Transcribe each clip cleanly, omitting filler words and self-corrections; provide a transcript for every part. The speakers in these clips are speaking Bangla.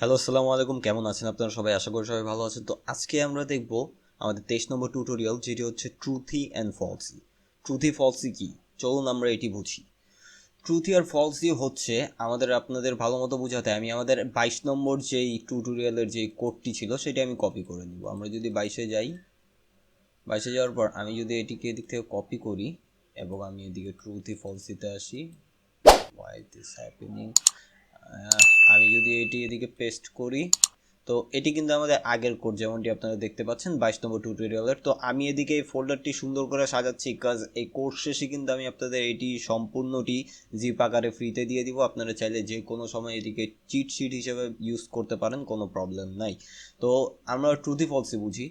হ্যালো, আসসালামু আলাইকুম। কেমন আছেন আপনারা সবাই? আশা করি সবাই ভালো আছেন। তো আজকে আমরা দেখব আমাদের 23 নম্বর টিউটোরিয়াল, যেটি হচ্ছে ট্রুথি অ্যান্ড ফলসি। ট্রুথি ফলসি কি, চলুন আমরা এটি বুঝি। ট্রুথি আর ফলসি হচ্ছে আপনাদের ভালো মতো বোঝাতে আমি আমাদের 22 নম্বর যেই টিউটোরিয়ালের যে কোডটি ছিল সেটি আমি কপি করে নিব। আমরা যদি 22-এ যাই, 22-এ যাওয়ার পর আমি যদি এটিকে এদিক থেকে কপি করি এবং আমি এদিকে ট্রুথি ফলসিতে আসি, why this happening, আমি যদি এটি এদিকে পেস্ট করি, তো এটি কিন্তু আমাদের আগের কোড যেমনটি আপনারা দেখতে পাচ্ছেন 22 নম্বর টিউটোরিয়ালের। তো আমি এদিকে এই ফোল্ডারটি সুন্দর করে সাজাচ্ছি, কাজ এই কোর্স শেষে কিন্তু আমি আপনাদের এটি সম্পূর্ণটি জিপ আকারে ফ্রিতে দিয়ে দিব। আপনারা চাইলে যে কোনো সময় এদিকে চিট শিট হিসেবে ইউজ করতে পারেন, কোনো প্রবলেম নাই। তো আমরা ট্রুথি ফলসি বুঝি।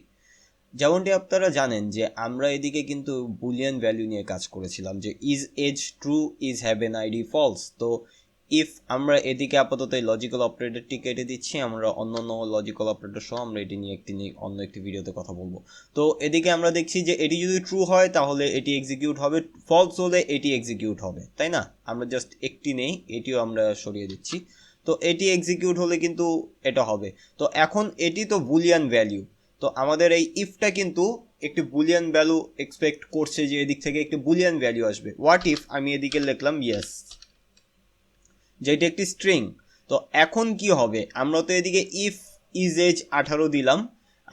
যেমনটি আপনারা জানেন যে আমরা এদিকে কিন্তু বুলিয়ান ভ্যালু নিয়ে কাজ করেছিলাম, যে is as true, is have an ID false. তো ইফ আমরা এদিকে আপাতত এই লজিক্যাল অপারেটরটি কেটে দিচ্ছি, আমরা অন্য লজিক্যাল অপারেটর সহ আমরা এটি নিয়ে অন্য একটি ভিডিওতে কথা বলবো। তো এদিকে আমরা দেখছি যে এটি যদি ট্রু হয় তাহলে এটি এক্সিকিউট হবে, ফলস হলে এটি এক্সিকিউট হবে, তাই না? আমরা জাস্ট একটি নেই, এটিও আমরা সরিয়ে দিচ্ছি। তো এটি এক্সিকিউট হলে কিন্তু এটা হবে। তো এখন এটি তো বুলিয়ান ভ্যালু, তো আমাদের এই ইফটা কিন্তু একটি বুলিয়ান ভ্যালু এক্সপেক্ট করছে, যে এদিক থেকে একটি বুলিয়ান ভ্যালু আসবে। হোয়াট ইফ আমি এদিকে লিখলাম ইয়েস, যেটা একটি স্ট্রিং। তো এখন কি হবে, আমরা তো এদিকে ইফ ইজ এজ 18 দিলাম,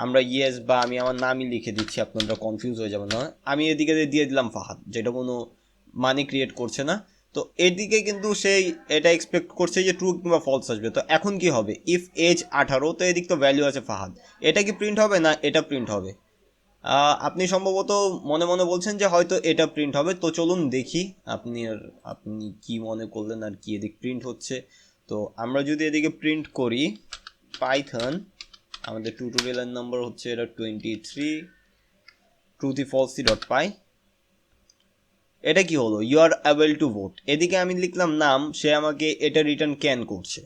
আমরা ইয়েস বা আমি আমার নামই লিখে দিচ্ছি, আপনারা কনফিউজ হয়ে যাবেন না। আমি এদিকে দিয়ে দিলাম ফাহাদ, যেটা কোনো মানি ক্রিয়েট করছে না। তো এদিকে কিন্তু সেই এটা এক্সপেক্ট করছে যে ট্রু কিংবা ফলস আসবে। তো এখন কি হবে, ইফ এজ 18, তো এদিক তো ভ্যালু আছে ফাহাদ, এটা কি প্রিন্ট হবে না এটা প্রিন্ট হবে? আপনি সম্ভবত মনে মনে বলছেন যে হয়তো এটা প্রিন্ট হবে। তো চলুন দেখি আপনি কি মনে করলেন আর কি এদিক প্রিন্ট হচ্ছে। তো আমরা যদি এদিকে প্রিন্ট করি পাইথন, আমাদের টিউটোরিয়ালের নাম্বার হচ্ছে এটা 23 truthyfalsy.py। এটা কি হলো, you are able to vote. এদিকে আমি লিখলাম নাম, সে আমাকে এটা রিটার্ন ক্যান করছে।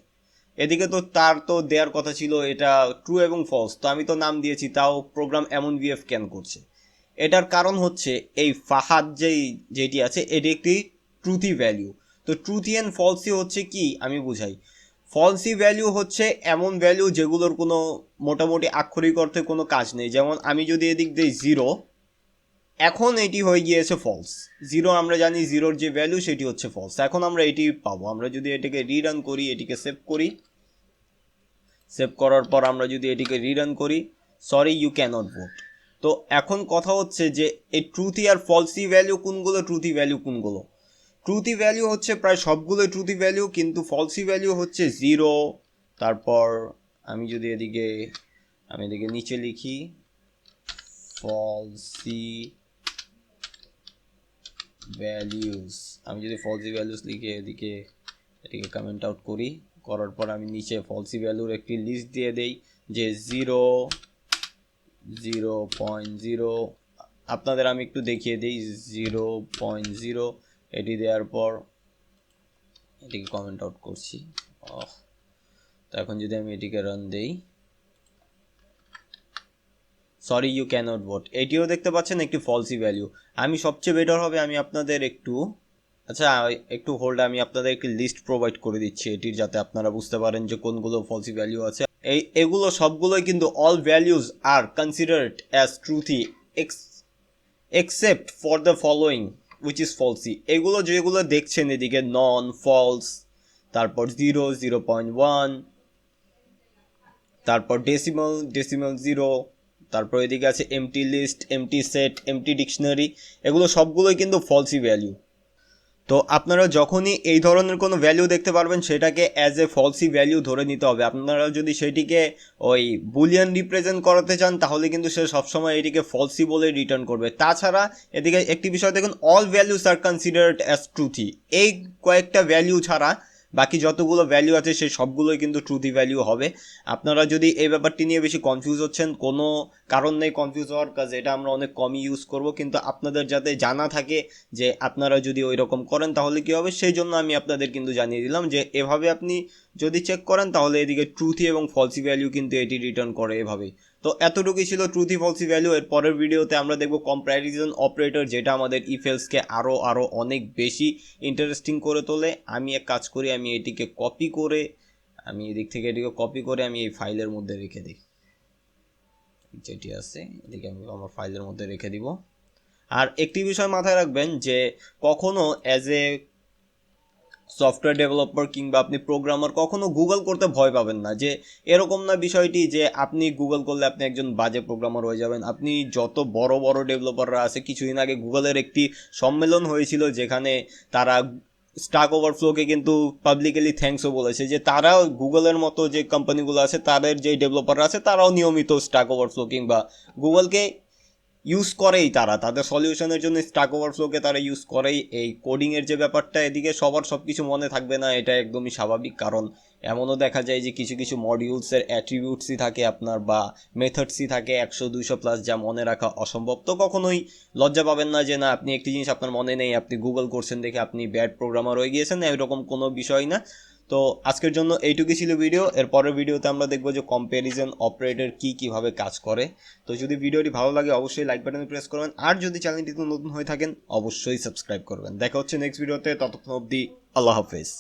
এদিকে তো তার তো দেওয়ার কথা ছিল এটা ট্রু এবং ফলস, তো আমি তো নাম দিয়েছি, তাও প্রোগ্রাম এমন বিহেভ ক্যান করছে। এটার কারণ হচ্ছে এই ফাহাদ যেটি আছে এটি একটি ট্রুথি ভ্যালু। তো ট্রুথি অ্যান্ড ফলসি হচ্ছে কি আমি বুঝাই। ফলসি ভ্যালু হচ্ছে এমন ভ্যালু যেগুলোর কোনো মোটামুটি আক্ষরিক অর্থে কোনো কাজ নেই। যেমন আমি যদি এদিক দিই 0, এখন এটি হয়ে গিয়েছে ফলস। 0 আমরা জানি, 0-র যে ভ্যালু সেটি হচ্ছে ফলস। এখন আমরা এটি পাবো। আমরা যদি এটিকে রিরান করি, এটিকে সেভ করি, সেভ করার পর আমরা যদি এটিকে রিরান করি, সরি ইউ ক্যানট ভোট। তো এখন কথা হচ্ছে যে এই ট্রুথি আর ফলসি ভ্যালু কোনগুলো, ট্রুথি ভ্যালু কোনগুলো? ট্রুথি ভ্যালু হচ্ছে প্রায় সবগুলোই ট্রুথি ভ্যালু, কিন্তু ফলসি ভ্যালু হচ্ছে 0। তারপর আমি যদি এদিকে নিচে লিখি ফলসি ভ্যালিউস, আমি যদি ফলসি ভ্যালুস লিখে এটিকে কমেন্ট আউট করি, করার পর আমি নিচে ফলসি ভ্যালুর একটি লিস্ট দিয়ে দেই, যে 0, 0.0, আপনাদের আমি একটু দেখিয়ে দিই 0.0। এটি দেওয়ার পর এটিকে কমেন্ট আউট করছি। তো এখন যদি আমি এটিকে রান দেই, সরি ইউ ক্যানট ভোট, এটিও দেখতে পাচ্ছেন একটি ফলসি ভ্যালু। আমি সবচেয়ে বেটার হবে আমি আপনাদের আচ্ছা একটু হোল্ড, আমি আপনাদের একটি লিস্ট প্রোভাইড করে দিচ্ছি এটির, যাতে আপনারা বুঝতে পারেন যে কোনগুলো ফলসি ভ্যালু আছে। এগুলো সবগুলোই কিন্তু all values are considered as truthy except for the following which is falsy. এগুলো যেগুলো দেখছেন এদিকে নন, ফলস, তারপর 0, 0.1, তারপর ডেসিমাল, 0, তারপর এদিকে আছে empty list, empty set, empty dictionary, এগুলো সবগুলোই কিন্তু ফলসি ভ্যালু। তো আপনারা যখনই এই ধরনের কোনো ভ্যালু দেখতে পারবেন সেটাকে অ্যাজ এ ফলসি ভ্যালু ধরে নিতে হবে। আপনারা যদি সেটিকে ওই বুলিয়ান রিপ্রেজেন্ট করাতে চান তাহলে কিন্তু সে সবসময় এটিকে ফলসি বলে রিটার্ন করবে। তাছাড়া এদিকে একটি বিষয় দেখুন, all values are considered as truthy, এই কয়েকটা ভ্যালু ছাড়া বাকি যতগুলো ভ্যালু আছে সেই সবগুলোই কিন্তু ট্রুথি ভ্যালু হবে। আপনারা যদি এই ব্যাপারটি নিয়ে বেশি কনফিউজ হচ্ছেন, কোনো কারণ নেই কনফিউজ হওয়ার, কাজ এটা আমরা অনেক কমই ইউজ করব, কিন্তু আপনাদের যাতে জানা থাকে যে আপনারা যদি ওই রকম করেন তাহলে কী হবে, সেই জন্য আমি আপনাদের কিন্তু জানিয়ে দিলাম যে এভাবে আপনি যদি চেক করেন তাহলে এদিকে ট্রুথি এবং ফলসি ভ্যালু কিন্তু এটি রিটার্ন করে এভাবেই। তো এতটুকুই ছিল ট্রুথি ফলসি ভ্যালু। এর পরের ভিডিওতে আমরা দেখব কম্প্যারিজন অপারেটর, যেটা আমাদের ইফেলসকে আরও অনেক বেশি ইন্টারেস্টিং করে তোলে। আমি এক কাজ করি, আমি এটিকে কপি করে আমি এদিক থেকে এটিকে কপি করে আমি এই ফাইলের মধ্যে রেখে দিই, যেটি আছে এদিকে আমি আমার ফাইলের মধ্যে রেখে দিব। আর একটি বিষয় মাথায় রাখবেন যে কখনো অ্যাজ এ সফটওয়্যার ডেভেলপার কিংবা আপনি প্রোগ্রামার কখনো গুগল করতে ভয় পাবেন না, যে এরকম না বিষয়টি যে আপনি গুগল করলে আপনি একজন বাজে প্রোগ্রামার হয়ে যাবেন। আপনি যত বড় বড় ডেভেলপাররা আছে, কিছুদিন আগে গুগলের একটি সম্মেলন হয়েছিল যেখানে তারা স্ট্যাক ওভারফ্লোকে কিন্তু পাবলিকলি থ্যাঙ্কসও বলেছে, যে তারাও গুগলের মতো যে কোম্পানিগুলো আছে তাদের যে ডেভেলপাররা আছে তারাও নিয়মিত স্ট্যাক ওভারফ্লো কিংবা গুগলকে ইউজ করেই, তারা তাদের সলিউশনের জন্য স্ট্যাক ওভারফ্লোকে তারা ইউজ করেই। এই কোডিংয়ের যে ব্যাপারটা, এদিকে সবার সব কিছু মনে থাকবে না, এটা একদমই স্বাভাবিক। কারণ এমনও দেখা যায় যে কিছু কিছু মডিউলসের অ্যাট্রিবিউটসই থাকে আপনার বা মেথডসই থাকে 100-200+, যা মনে রাখা অসম্ভব। তো কখনোই লজ্জা পাবেন না যে না আপনি একটি জিনিস আপনার মনে নেই, আপনি গুগল করছেন দেখে আপনি ব্যাড প্রোগ্রামার হয়ে গিয়েছেন, এরকম কোনো বিষয় না। তো আজকের জন্য এইটুকুই ছিল ভিডিও। এর পরের ভিডিওতে আমরা দেখবো যে কম্প্যারিজন অপারেটর কীভাবে কাজ করে। তো যদি ভিডিওটি ভালো লাগে অবশ্যই লাইক বাটনে প্রেস করবেন, আর যদি চ্যানেলটিতে নতুন হয়ে থাকেন অবশ্যই সাবস্ক্রাইব করবেন। দেখা হচ্ছে নেক্সট ভিডিওতে, ততক্ষণ অবধি আল্লাহ হাফেজ।